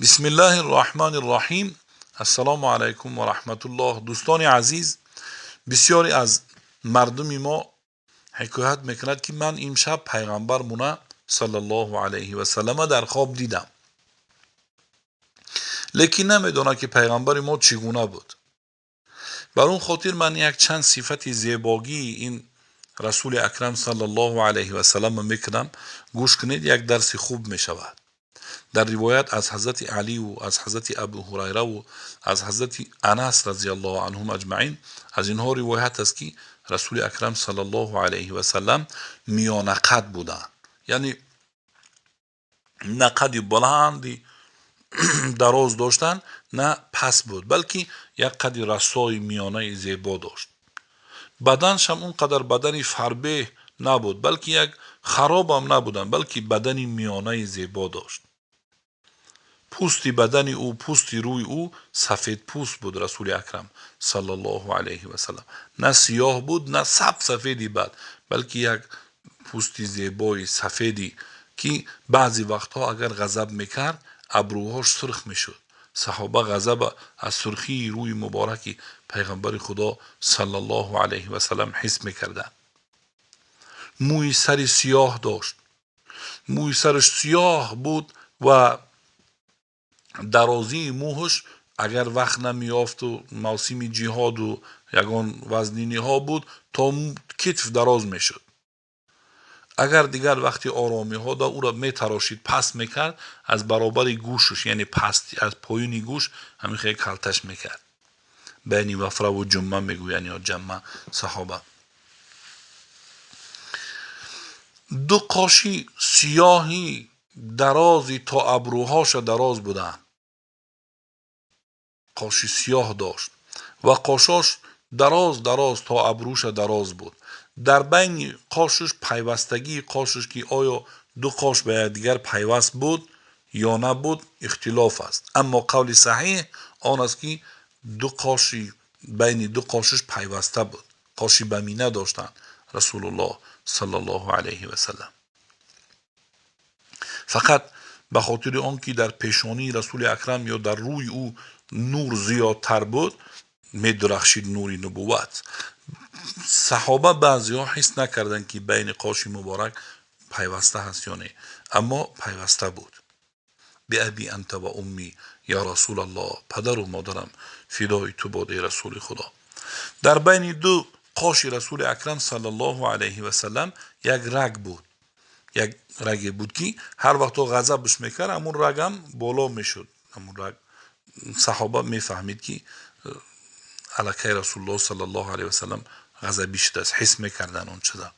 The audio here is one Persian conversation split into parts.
بسم الله الرحمن الرحیم. السلام علیکم و رحمت الله. دوستان عزیز، بسیاری از مردم ما حکایت میکند که من امشب پیغمبرمون صلی الله علیه و سلم در خواب دیدم، لیکن نمیدونه که پیغمبر ما چگونه بود. بر اون خاطر من یک چند صفت زیباگی این رسول اکرم صلی الله علیه و سلم میکنم. گوش کنید، یک درس خوب میشود. در روایت از حضرت علی و از حضرت ابو هریره و از حضرت انس رضی الله عنهم اجمعین از اینها روایت است که رسول اکرم صلی الله علیه و سلم میان قد بودند، یعنی نه قد بلندی دراز داشتن نه پس بود، بلکه یک قد رسای میانه زیبا داشت. بدنش هم اونقدر بدنی فربه نبود، بلکه یک خراب هم نبودن، بلکه بدنی میانه زیبا داشت. پوستی بدن او، پوستی روی او سفید پوست بود. رسول اکرم صلی الله علیه و سلم نه سیاه بود نه سفیدی بد، بلکه یک پوستی زیبای سفیدی که بعضی وقتها اگر غضب میکرد ابروهاش سرخ میشد. صحابه غضب از سرخی روی مبارکی پیغمبر خدا صلی الله علیه و سلم حس میکردند. موی سر سیاه داشت، موی سرش سیاه بود و درازی موهش اگر وقت نمیافت و موسم جهاد و یگان وزنینی ها بود تا کتف دراز میشد. اگر دیگر وقتی آرامی ها دا او را میتراشید پس میکرد، از برابر گوشش یعنی پستی از پایین گوش همین خیلی کلتش میکرد. بین وفره و جمعه میگوین یا جمعه صحابه. دو قاشی سیاهی درازی تا ابروهاش دراز بودن، قاشی سیاه داشت و قاشاش دراز تا ابروش دراز بود. در بین قاشش پیوستگی قاشش که آیا دو قاش به دیگر پیوست بود یا نبود اختلاف است، اما قول صحیح آن است که دو قاشی بین دو قاشش پیوسته بود. قاشی بمینه داشتند رسول الله صلی الله علیه و سلم. فقط به خاطر آنکه در پیشانی رسول اکرم یا در روی او نور زیادتر بود می‌درخشید نوری نبوت. صحابه بعضی ها حس نکردند که بین قاش مبارک پیوسته هست یا نه، اما پیوسته بود. بی ابی انت و امی یا رسول الله، پدر و مادرم فدای تو باده رسول خدا. در بین دو قاش رسول اکرم صلی الله علیه و سلم یک رگ بود، یک رگ بود که هر وقت غضبش میکرد همون رگم بالا میشد. همون رگ صحابه میفهمید که علاکه رسول الله صلی الله علیه و سلم غضبی شده است، حس میکردن اون چیزا.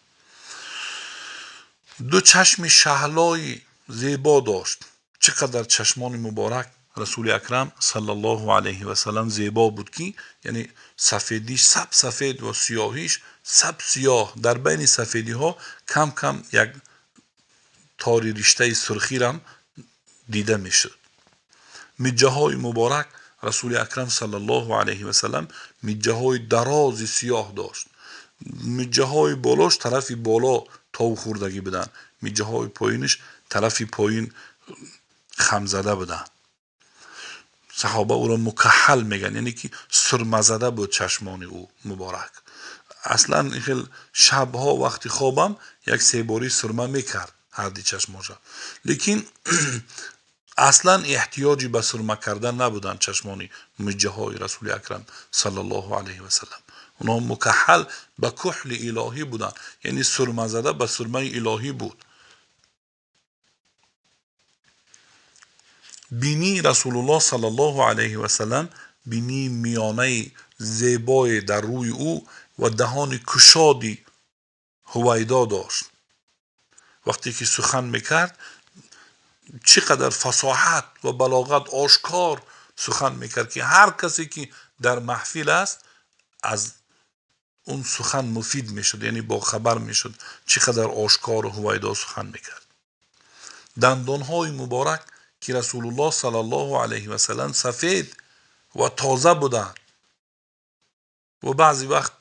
دو چشم شهلای زیبا داشت. چقدر چشمان مبارک رسول اکرم صلی الله علیه و سلم زیبا بود که یعنی سفیدیش سفید و سیاهیش سیاه. در بین سفیدی ها کم کم یک تاری رشته سرخی هم دیده میشد. مجه های مبارک رسول اکرم صلی الله علیه و سلم مجه های دراز سیاه داشت. مجه های بالاش طرفی بالا تاو خوردگی بدن، مجه های پایینش طرفی پایین خم زده بدن. صحابه او را مکحل میگن، یعنی که سرمزده بود چشمان او مبارک. اصلا این شبها وقتی خوابم یک سه باری سرمه میکرد هر دی چشماشا، لیکن اصلا احتیاجی به سرمه کردن نبودن چشمانی مجه های رسول اکرم صلی الله علیه و سلم. اونا مکحل به کحل الهی بودن، یعنی سرمه زده به سرمه الهی بود. بینی رسول الله صلی الله علیه و سلم بینی میانه زیبای در روی او و دهان کشادی هویدا داشت. وقتی که سخن میکرد چقدر فصاحت و بلاغت آشکار سخن میکرد که هر کسی که در محفل است از اون سخن مفید میشد، یعنی با خبر میشد چقدر آشکار و هویدا سخن میکرد. دندانهای مبارک که رسول الله صلی الله علیه و سلم سفید و تازه بودند و بعضی وقت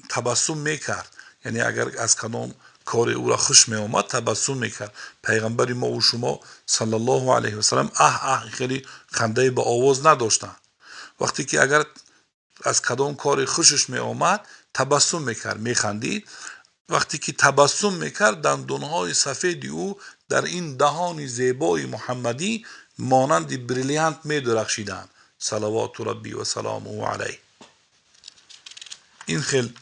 تبسم میکرد، یعنی اگر از کدام کار او را خوش می آمد تبسم میکرد. پیغمبر ما و شما صلی الله علیه و سلم خیلی خنده به آواز نداشتن. وقتی که اگر از کدام کار خوشش می آمد تبسم میکرد، میخندید. وقتی که تبسم میکرد دندانهای سفید او در این دهان زیبای محمدی مانند بریلیانت می درخشیدند صلوات ربی و سلامه علیه. این خیلی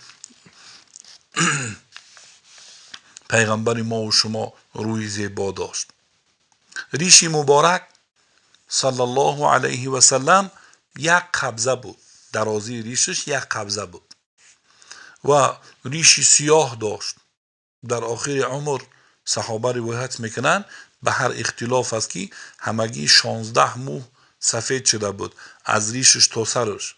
پیغمبر ما و شما روی زیبا داشت. ریش مبارک صلی الله علیه و سلم یک قبضه بود، درازی ریشش یک قبضه بود و ریشی سیاه داشت. در آخر عمر صحابه روایت میکنن به هر اختلاف است که همگی 16 موه سفید شده بود از ریشش تا سرش،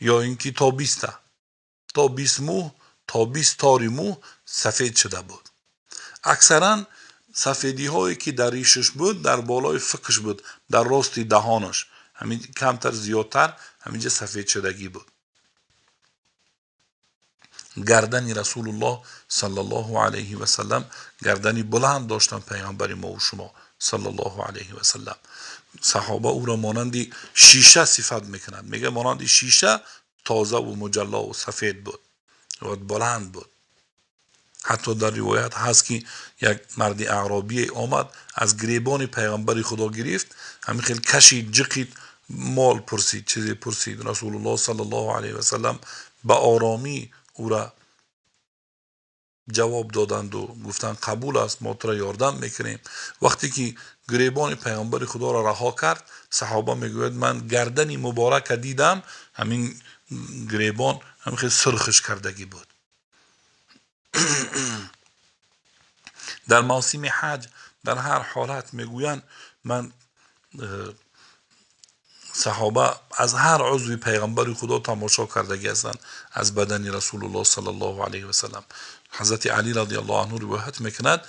یا اینکه تا 20 موه تا 20 تاری موه سفید شده بود. اکثرا سفیدی هایی که در ریشش بود در بالای فکش بود، در راست دهانش، همین کمتر زیادتر همینجا سفید شدگی بود. گردن رسول الله صلی الله علیه و سلم گردنی بلند داشتن پیغمبر ما و شما صلی الله علیه و سلم. صحابه او را مانندی شیشه صفت میکنند، میگه مانندی شیشه تازه و مجلا و سفید بود و بلند بود. حتی در روایت هست که یک مرد اعرابی آمد از گریبان پیغمبر خدا گرفت، همین خیلی کشید جقید، مال پرسید، چیزی پرسید. رسول الله صلی الله علیه و سلم به آرامی او را جواب دادند و گفتند قبول است، ما تو را یاردم میکنیم. وقتی که گریبان پیغمبر خدا را رها کرد، صحابه میگوید من گردنی مبارک دیدم، همین گریبان همین خیلی سرخش کردگی بود. در موسم حج در هر حالت میگویند من صحابه از هر عضو پیغمبر خدا تماشا کردگی هستند از بدن رسول الله صلی الله علیه و سلم. حضرت علی رضی الله عنه روایت میکند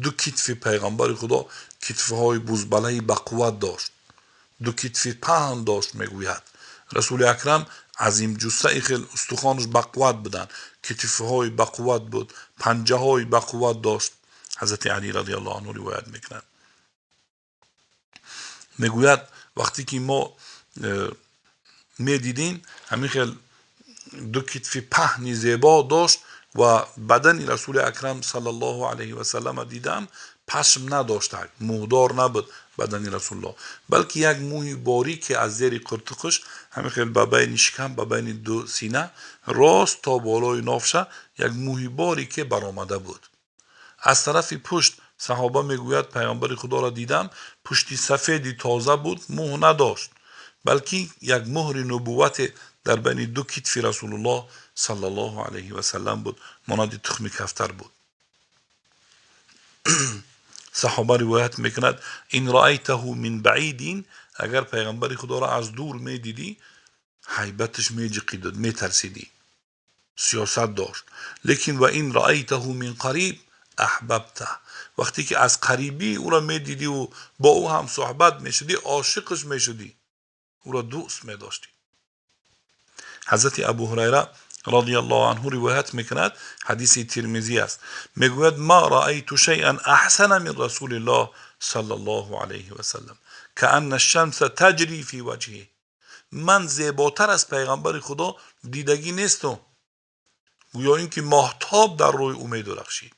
دو کتف پیغمبر خدا کتفهای بزبله به قوت داشت، دو کتف پهن داشت. میگوید رسول اکرم عظیم جثه خیلی استخوانش به قوت بودن، کتفهای به قوت بود، پنجه های به قوت داشت. حضرت علی رضی الله عنه روایت میکند، میگوید وقتی که ما میدیدیم همین خیلی دو کتف پهنی زیبا داشت و بدن رسول اکرم صلی الله علیه و سلم دیدم پشم نداشت، موهدار نبود بدن رسول الله، بلکه یک موی باریک از زیر قرتقش همین خیلی به بین شکم به بین دو سینه راست تا بالای نافشه یک موی باریک برآمده بود. از طرف پشت صحابه میگوید پیغمبر خدا را دیدم پشتی سفیدی تازه بود، موه نداشت، بلکه یک مهر نبوت در بین دو کتف رسول الله صلی الله علیه و سلم بود، مانند تخم کفتر بود. صحابه روایت میکند این رأیته من بعید، اگر پیغمبر خدا را از دور میدیدی هیبتش میجقید، میترسیدی، سیاست داشت. لیکن و این رأیته من قریب احببته، وقتی که از قریبی او را میدیدی و با او هم صحبت میشدی عاشقش میشدی، او را دوست میداشتی. حضرت ابو هریره رضی الله عنه روایت میکند، حدیث ترمذی است، میگوید ما رأیت شیئا احسن من رسول الله صلی الله علیه و سلم کأن الشمس تجری فی وجهه، من زیباتر از پیغمبر خدا دیدگی نیستم، گویا اینکه ماهتاب در روی او میدرخشید.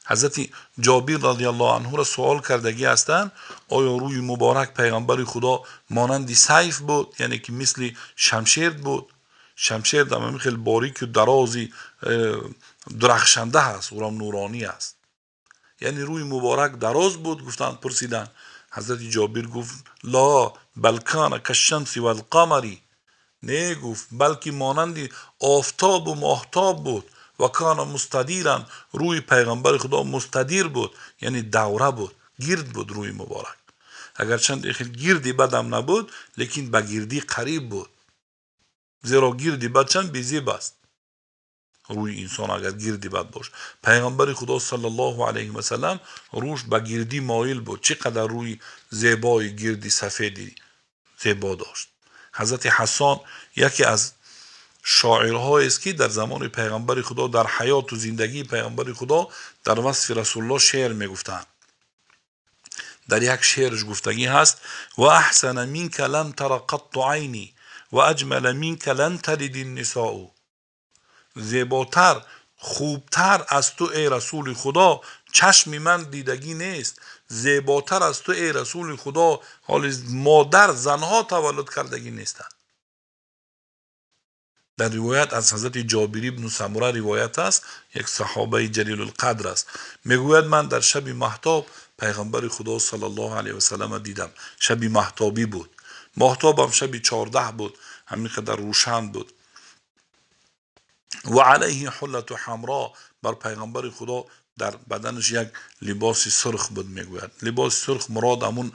حضرت جابر رضی الله عنه را سوال کردگی هستند آیا روی مبارک پیغمبر خدا مانند سیف بود، یعنی که مثل شمشیر بود؟ شمشیر در خیلی باریک و درازی درخشنده هست، او را نورانی است، یعنی روی مبارک دراز بود؟ گفتند پرسیدن، حضرت جابر گفت لا بل کان کالشمس والقمر، نه گفت بلکه مانند آفتاب و ماهتاب بود، و کان مستدیرا، روی پیغمبر خدا مستدیر بود، یعنی دوره بود، گرد بود روی مبارک، اگرچند خیلی گردی بدم نبود لیکن به گردی قریب بود، زیرا گردی بد چند بیزیب است روی انسان اگر گردی بد باش. پیغمبر خدا صلی الله علیه و سلم روش به گردی مایل بود، چقدر روی زیبای گردی سفیدی زیبا داشت. حضرت حسان یکی از شاعرهایی است که در زمان پیغمبر خدا، در حیات و زندگی پیغمبر خدا در وصف رسول الله شعر میگفتند. در یک شعرش گفتگی هست: و احسن منک لم تر قط عینی و اجمل منک لن تلد النساء. زیباتر، خوبتر از تو ای رسول خدا چشم من دیدگی نیست. زیباتر از تو ای رسول خدا حال مادر زنها تولد کردگی نیستند. در روایت از حضرت جابر بن سمره روایت است، یک صحابه جلیل القدر است، میگوید من در شب مهتاب پیغمبر خدا صلی الله علیه و سلم دیدم. شب مهتابی بود. مهتاب هم شب 14 بود، همین قدر روشن بود. و علیه حلت حمراء، بر پیغمبر خدا در بدنش یک لباس سرخ بود. میگوید لباس سرخ مراد همون،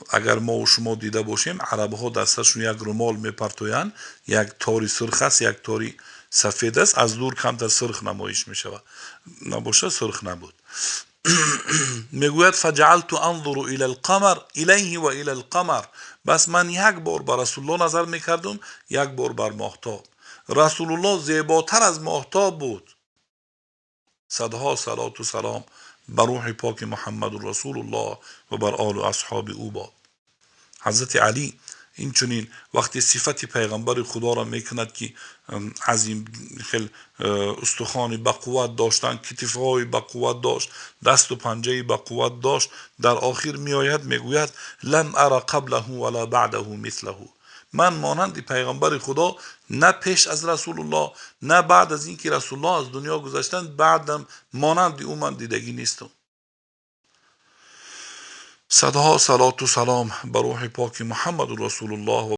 اگر ما و شما دیده باشیم عرب ها دستشون یک رومال میپرتوین، یک تاری سرخ است، یک تاری سفید است، از دور کمتر سرخ نمایش میشود، نباشه سرخ نبود. میگوید فجعلت انظر الى القمر الیه و الى القمر، بس من یک بار بر رسول الله نظر میکردم، یک بار بر ماهتاب. رسول الله زیباتر از ماهتاب بود. صدها صلات و سلام بر روح پاک محمد رسول الله و بر آل و اصحاب او باد. حضرت علی این چنین وقتی صفت پیغمبر خدا را میکند که عظیم خیل استخوان به قوت داشتن، کتفهای به قوت داشت، دست و پنجه به قوت داشت، در آخر میآید میگوید لم ارى قبله ولا بعده مثله. من مانند پیغمبر خدا نه پیش از رسول الله نه بعد از اینکه رسول الله از دنیا گذشتند بعدم مانند او من دیدگی نیستم. صدها صلات و سلام بر روح پاک محمد رسول الله و